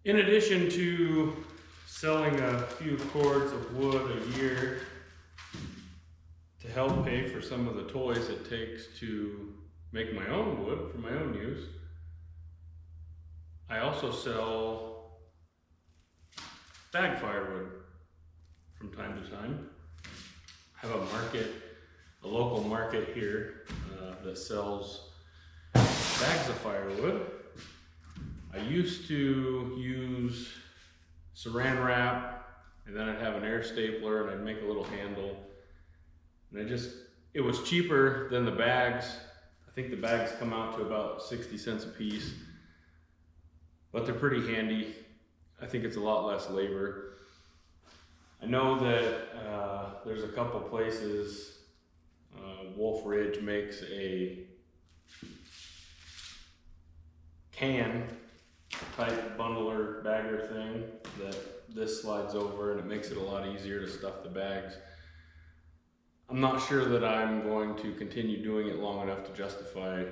In addition to selling a few cords of wood a year to help pay for some of the toys it takes to make my own wood for my own use, I also sell bag firewood from time to time. I have a market, a local market here that sells bags of firewood. I used to use saran wrap, and then I'd have an air stapler and I'd make a little handle. And it was cheaper than the bags. I think the bags come out to about 60 cents a piece, but they're pretty handy. I think it's a lot less labor. I know that there's a couple places, Wolf Ridge makes a can type bundler bagger thing that this slides over, and it makes it a lot easier to stuff the bags. I'm not sure that I'm going to continue doing it long enough to justify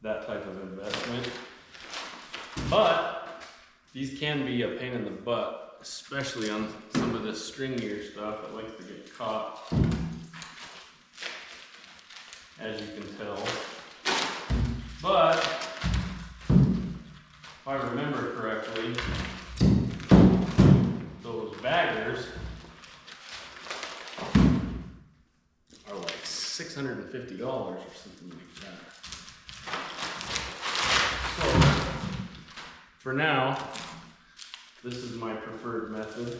that type of investment, but these can be a pain in the butt, especially on some of this stringier stuff that likes to get caught, as you can tell. But if I remember correctly, those baggers are like $650 or something like that. So for now, this is my preferred method.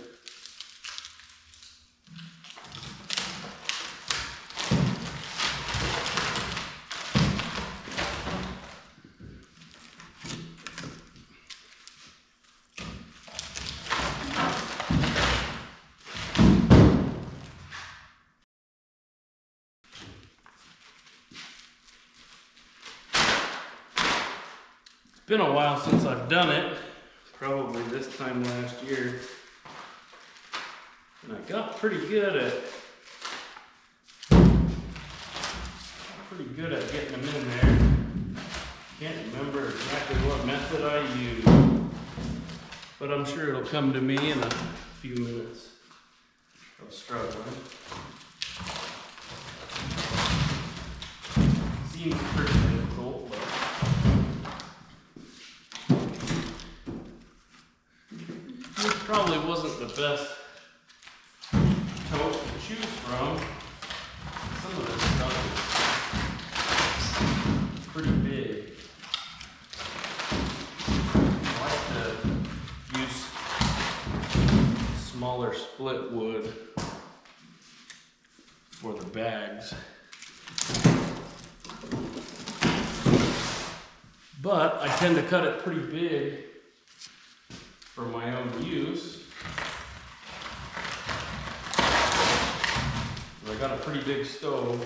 It's been a while since I've done it, probably this time last year, and I got pretty good at getting them in there. Can't remember exactly what method I used, but I'm sure it'll come to me in a few minutes of struggling. Seems pretty difficult, but this probably wasn't the best tote to choose from. Some of this stuff is pretty big. I like to use smaller split wood for the bags, but I tend to cut it pretty big for my own use. I got a pretty big stove.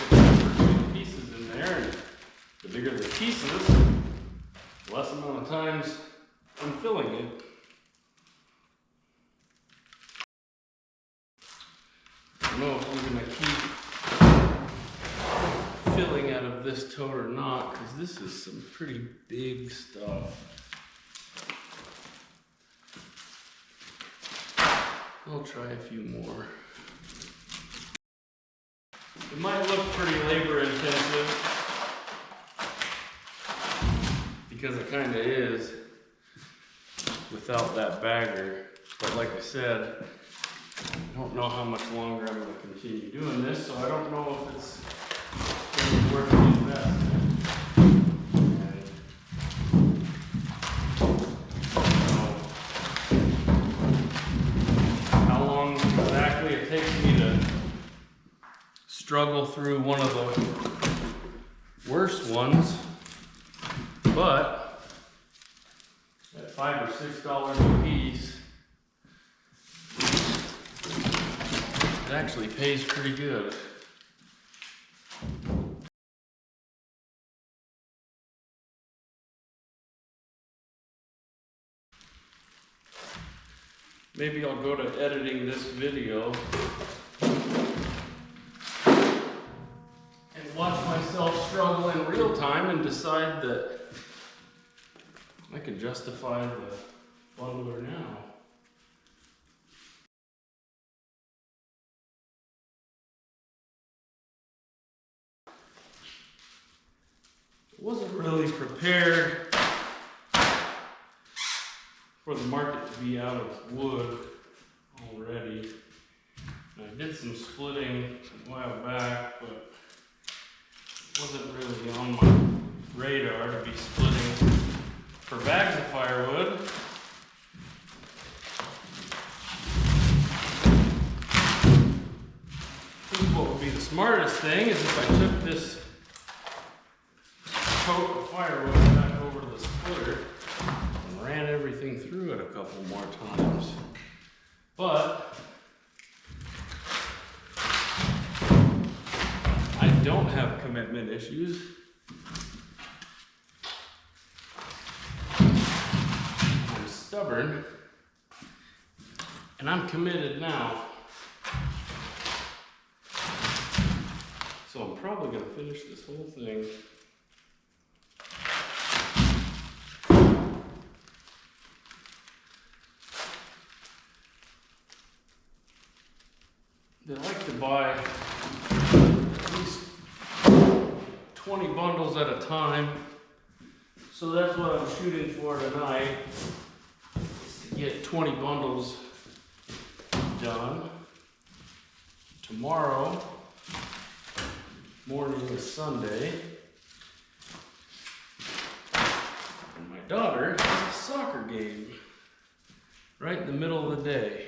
You can put pieces in there, and the bigger the pieces, the less amount of times I'm filling it. I don't know if I'm gonna keep filling out of this tote or not, because this is some pretty big stuff. I'll try a few more. It might look pretty labor intensive, because it kind of is without that bagger. But like I said, I don't know how much longer I'm going to continue doing this, so I don't know if it's going to be worth the investment. It takes me to struggle through one of the worst ones, but at $5 or $6 a piece, it actually pays pretty good. Maybe I'll go to editing this video and watch myself struggle in real time and decide that I can justify the bundler now. Wasn't really prepared for the market to be out of wood already. I did some splitting a while back, but it wasn't really on my radar to be splitting for bags of firewood. I think what would be the smartest thing is if I took this coat of firewood back over to the splitter and ran everything through it a couple more times. But I don't have commitment issues. I'm stubborn and I'm committed now. So I'm probably going to finish this whole thing. They like to buy at least 20 bundles at a time. So that's what I'm shooting for tonight, is to get 20 bundles done. Tomorrow morning is Sunday, and my daughter has a soccer game right in the middle of the day.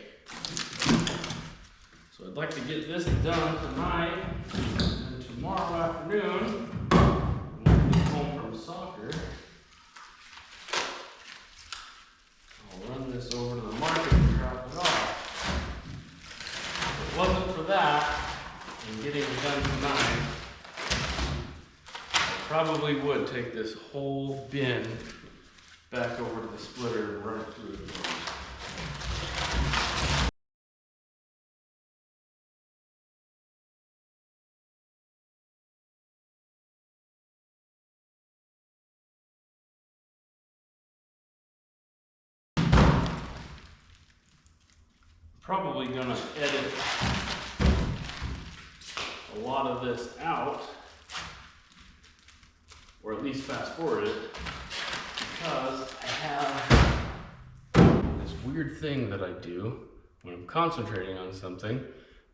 So I'd like to get this done tonight, and tomorrow afternoon, when I get home from soccer, I'll run this over to the market and drop it off. If it wasn't for that, and getting it done tonight, I probably would take this whole bin back over to the splitter and run it through the door. Probably gonna edit a lot of this out, or at least fast forward it, because I have this weird thing that I do when I'm concentrating on something.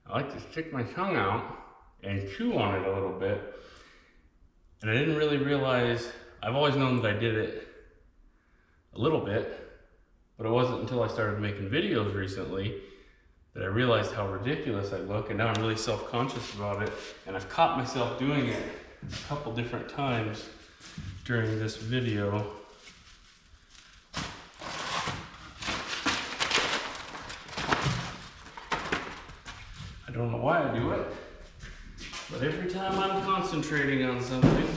I like to stick my tongue out and chew on it a little bit, and I didn't really realize, I've always known that I did it a little bit, but it wasn't until I started making videos recently that I realized how ridiculous I look, and now I'm really self-conscious about it, and I've caught myself doing it a couple different times during this video. I don't know why I do it, but every time I'm concentrating on something,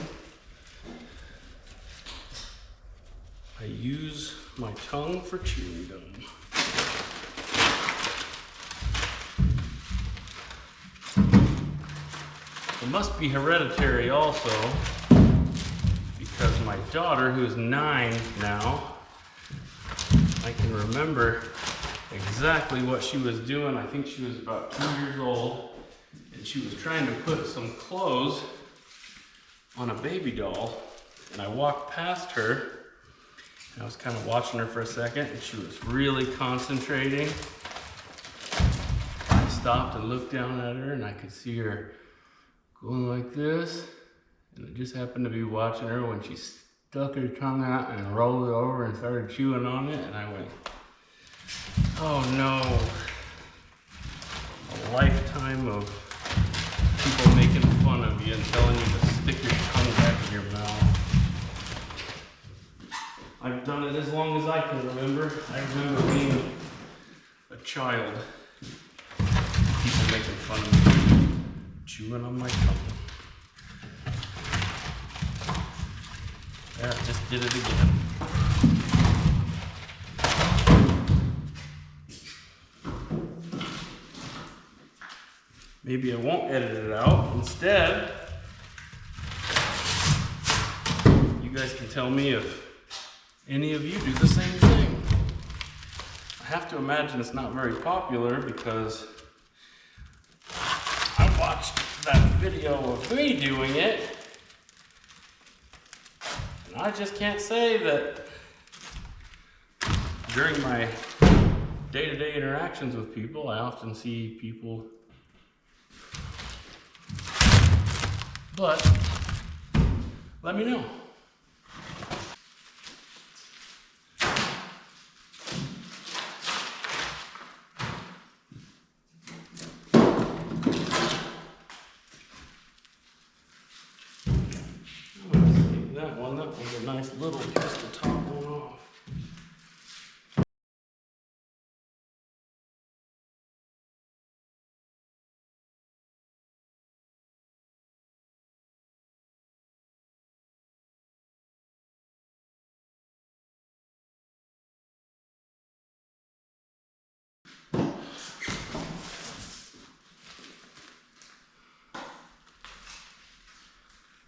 I use my tongue for chewing gum. It must be hereditary also, because my daughter, who's 9 now, I can remember exactly what she was doing. I think she was about 2 years old, and she was trying to put some clothes on a baby doll, and I walked past her, and I was kind of watching her for a second, and she was really concentrating. I stopped and looked down at her, and I could see her going like this, and I just happened to be watching her when she stuck her tongue out and rolled it over and started chewing on it, and I went, oh no, a lifetime of people making fun of you and telling you to stick your tongue back in your mouth. I've done it as long as I can remember. I remember being a child, people making fun of me, chewing on my tongue. There, I just did it again. Maybe I won't edit it out. Instead, you guys can tell me if any of you do the same thing. I have to imagine it's not very popular because I watched that video of me doing it, and I just can't say that during my day-to-day interactions with people, I often see people, but let me know. That one's a nice little piece to top one off.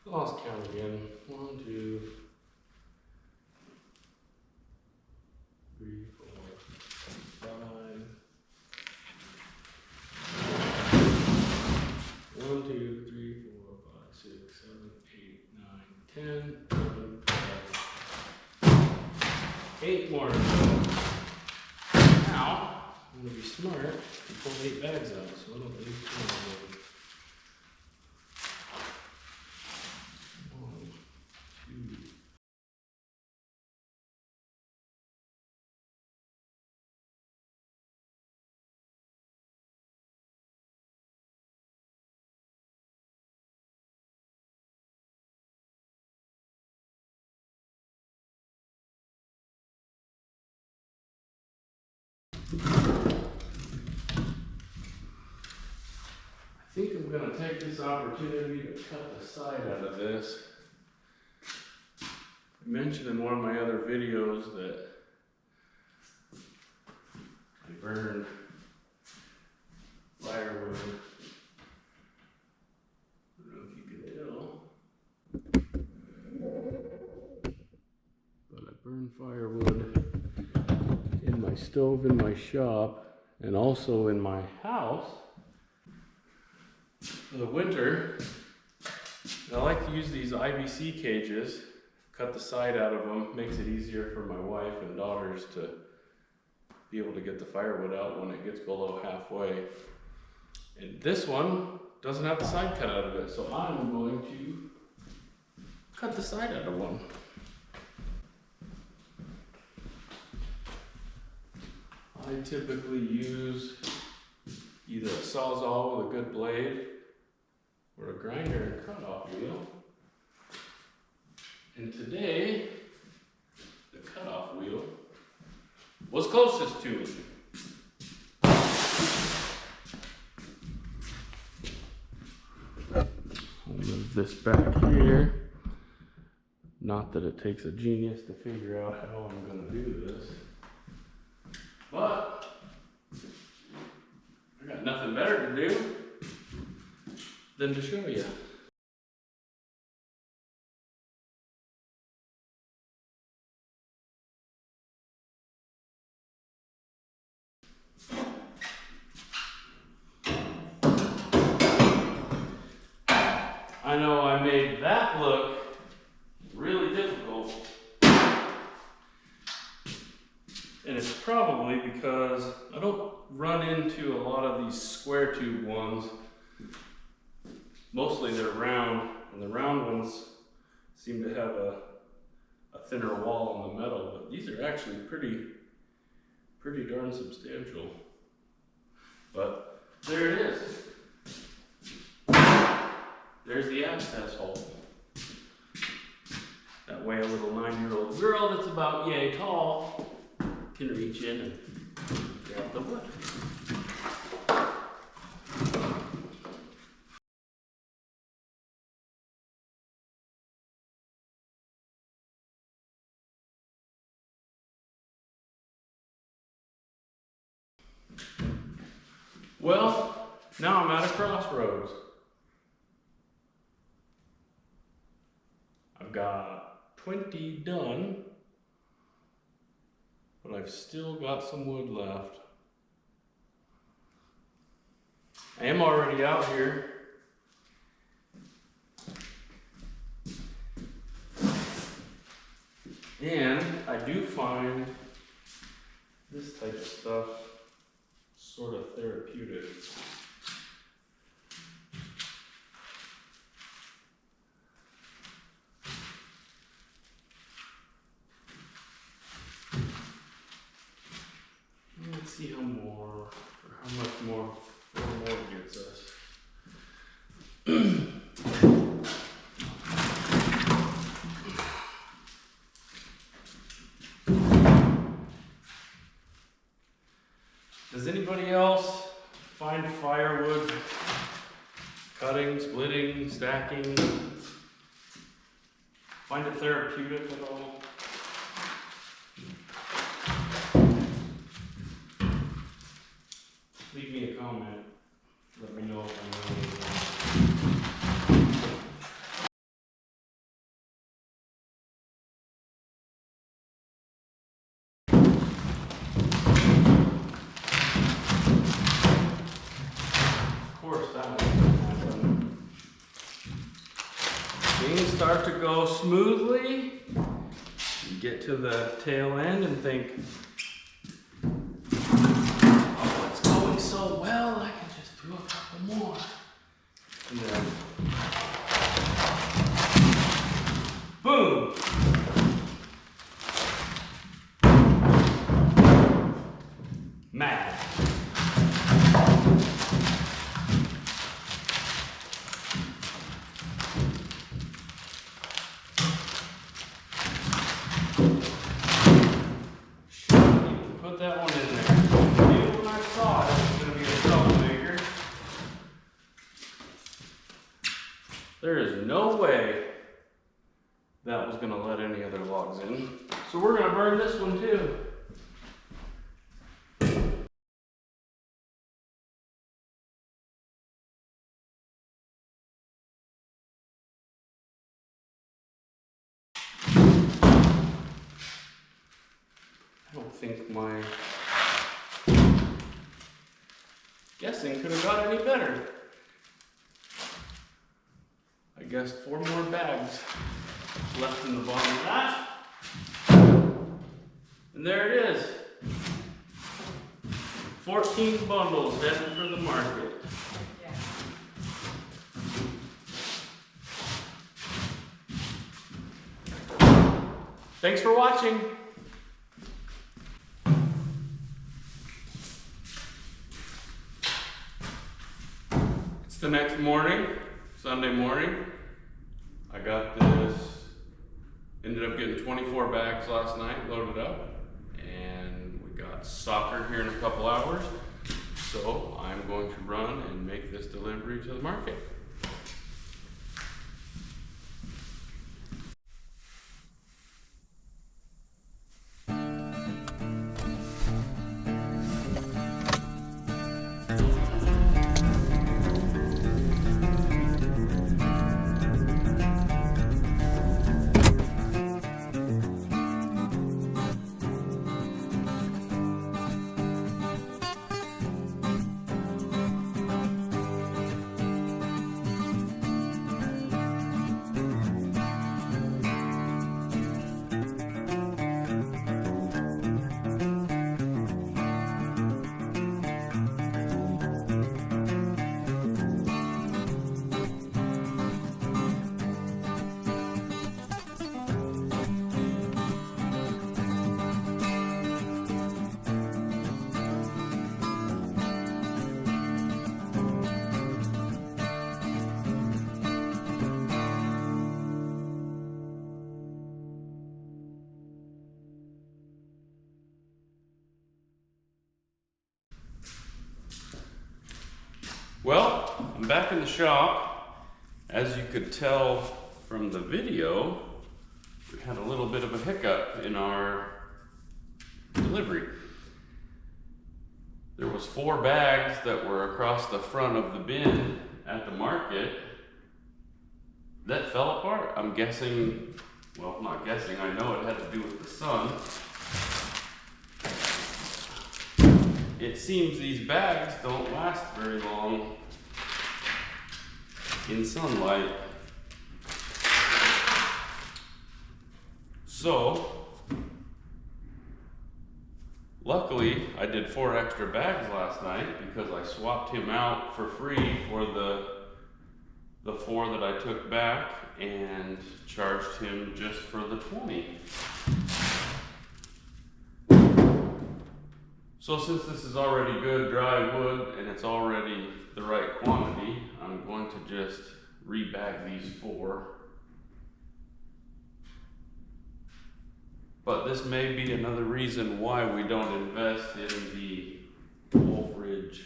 Lost count again. 1, 2, 3, 4, 5. 1, 2, 3, 4, 5, 6, 7, 8, 9, 10, 11, 12. 8 more. Now, I'm going to be smart and pull 8 bags out, so I don't leave 2 of them. 1, 2. I think I'm going to take this opportunity to cut the side out of this. I mentioned in one of my other videos that I burned firewood. I don't know if you can tell, but I burned firewood in my stove in my shop and also in my house for the winter. And I like to use these IBC cages, cut the side out of them, makes it easier for my wife and daughters to be able to get the firewood out when it gets below halfway. And this one doesn't have the side cut out of it, so I'm going to cut the side out of one. I typically use either a sawzall with a good blade or a grinder and cutoff wheel. And today, the cutoff wheel was closest to me. I'll move this back here. Not that it takes a genius to figure out how I'm going to do this. But I got nothing better to do than to show you. I know I made that look really difficult, and it's probably because I don't run into a lot of these square tube ones. Mostly they're round, and the round ones seem to have a thinner wall in the metal, but these are actually pretty darn substantial. But there it is. There's the access hole. That way a little 9-year-old girl that's about yay tall can reach in and grab the wood. Well, now I'm at a crossroads. I've got 20 done, but I've still got some wood left. I am already out here. And I do find this type of stuff sort of therapeutic. Let's see how much more 4 more gets us. Does anybody else find firewood cutting, splitting, stacking, find it therapeutic at all? Leave me a comment. Let me know if I know anything. Of course, that one. Things start to go smoothly. You get to the tail end and think, so well, I can just do a couple more. And then, boom! Mad. Put that one in there. Even when I saw it, there is no way that was going to let any other logs in. So we're going to burn this one too. I don't think my guessing could have got any better. I guess 4 more bags left in the bottom of that. And there it is. 14 bundles heading for the market. Yeah. Thanks for watching. It's the next morning, Sunday morning. I got this, ended up getting 24 bags last night, loaded up, and we got soccer here in a couple hours. So I'm going to run and make this delivery to the market. Well, I'm back in the shop. As you could tell from the video, we had a little bit of a hiccup in our delivery. There was 4 bags that were across the front of the bin at the market that fell apart. I'm guessing, well, not guessing, I know it had to do with the sun. it seems these bags don't last very long in sunlight. So, luckily, I did 4 extra bags last night because I swapped him out for free for the 4 that I took back and charged him just for the 20. So since this is already good dry wood and it's already the right quantity, I'm going to just rebag these 4. But this may be another reason why we don't invest in the Wolf Ridge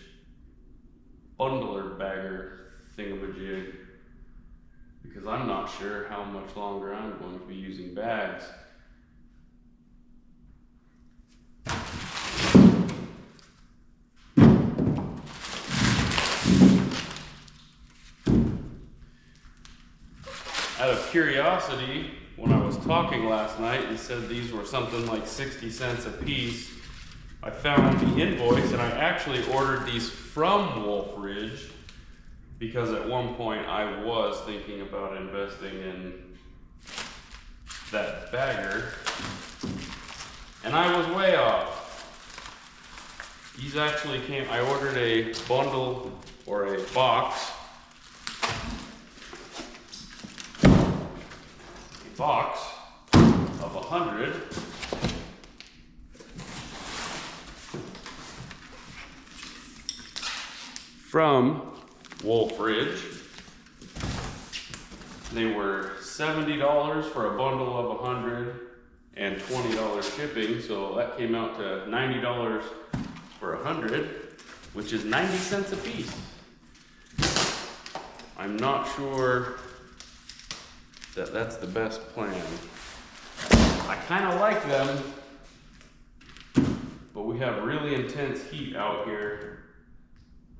bundler bagger thingamajig, because I'm not sure how much longer I'm going to be using bags. Out of curiosity, when I was talking last night and said these were something like 60 cents a piece, I found the invoice and I actually ordered these from Wolf Ridge because at one point I was thinking about investing in that bagger and I was way off. These actually came, I ordered a bundle or a box of 100 from Wolf Ridge. They were $70 for a bundle of 100 and $20 shipping, so that came out to $90 for 100, which is 90 cents a piece. I'm not sure that that's the best plan. I kind of like them, but we have really intense heat out here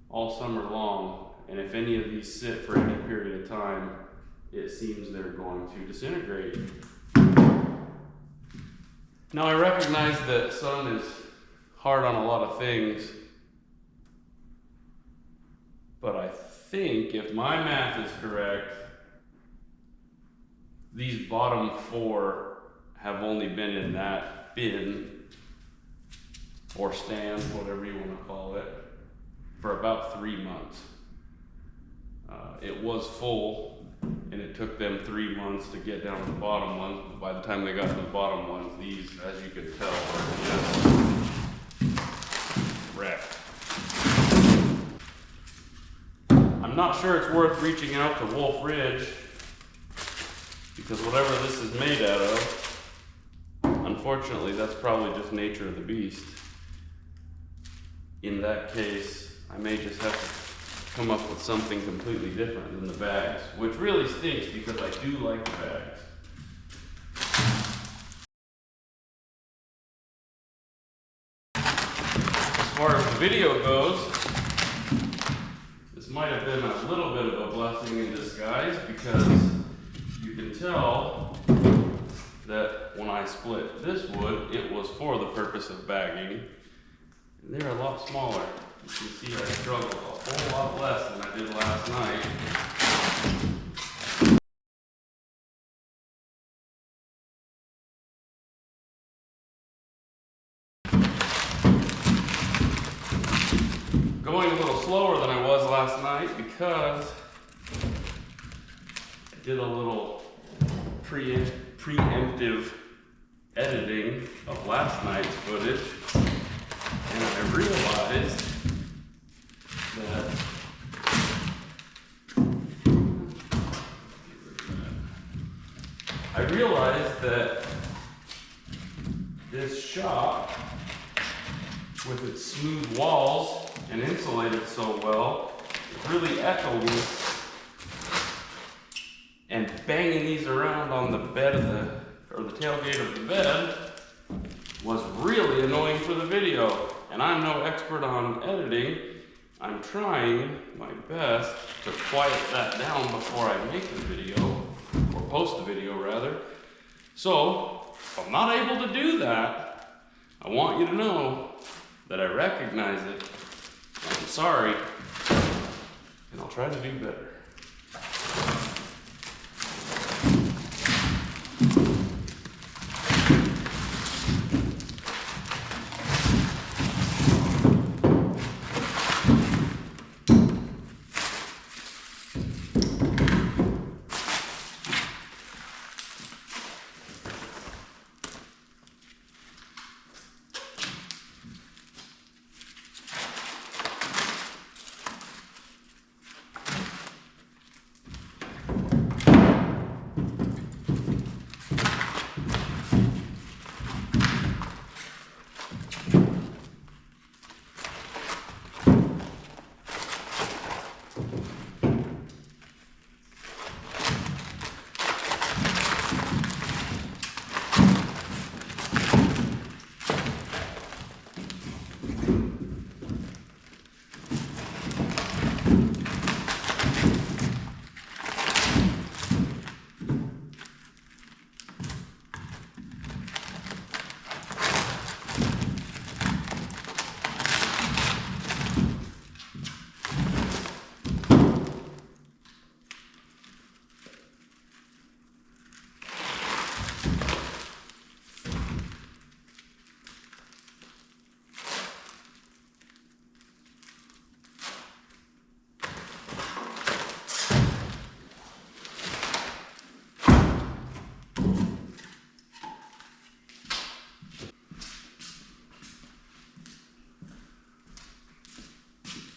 all summer long, and if any of these sit for any period of time, it seems they're going to disintegrate. Now I recognize that sun is hard on a lot of things, but I think if my math is correct, these bottom 4 have only been in that bin or stand, whatever you want to call it, for about 3 months. It was full and it took them 3 months to get down to the bottom ones. But by the time they got to the bottom ones, these, as you can tell, are just wrecked. I'm not sure it's worth reaching out to Wolf Ridge, because whatever this is made out of, unfortunately, that's probably just nature of the beast. In that case, I may just have to come up with something completely different than the bags, which really stinks because I do like the bags. As far as the video goes, this might have been a little bit of a blessing in disguise, because you can tell that when I split this wood, it was for the purpose of bagging. And they're a lot smaller. You can see I struggled a whole lot less than I did last night. Going a little slower than I was last night because I did a little preemptive editing of last night's footage, and I realized that this shop, with its smooth walls and insulated so well, is really echoey, and banging these around on the bed of the tailgate of the bed was really annoying for the video. And I'm no expert on editing. I'm trying my best to quiet that down before I make the video, or post the video rather. So, if I'm not able to do that, I want you to know that I recognize it. I'm sorry, and I'll try to do better.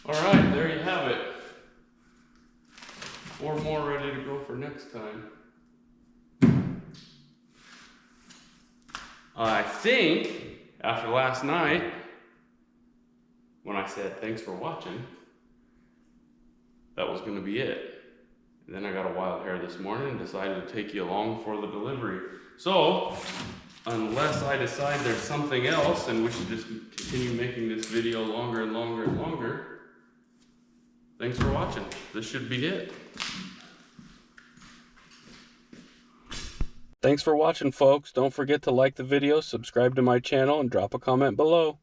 All right, there you have it. 4 more ready to go for next time. I think after last night, when I said thanks for watching, that was going to be it. And then I got a wild hair this morning and decided to take you along for the delivery. So, unless I decide there's something else and we should just continue making this video longer and longer and longer, thanks for watching. This should be it. Thanks for watching, folks. Don't forget to like the video, subscribe to my channel, and drop a comment below.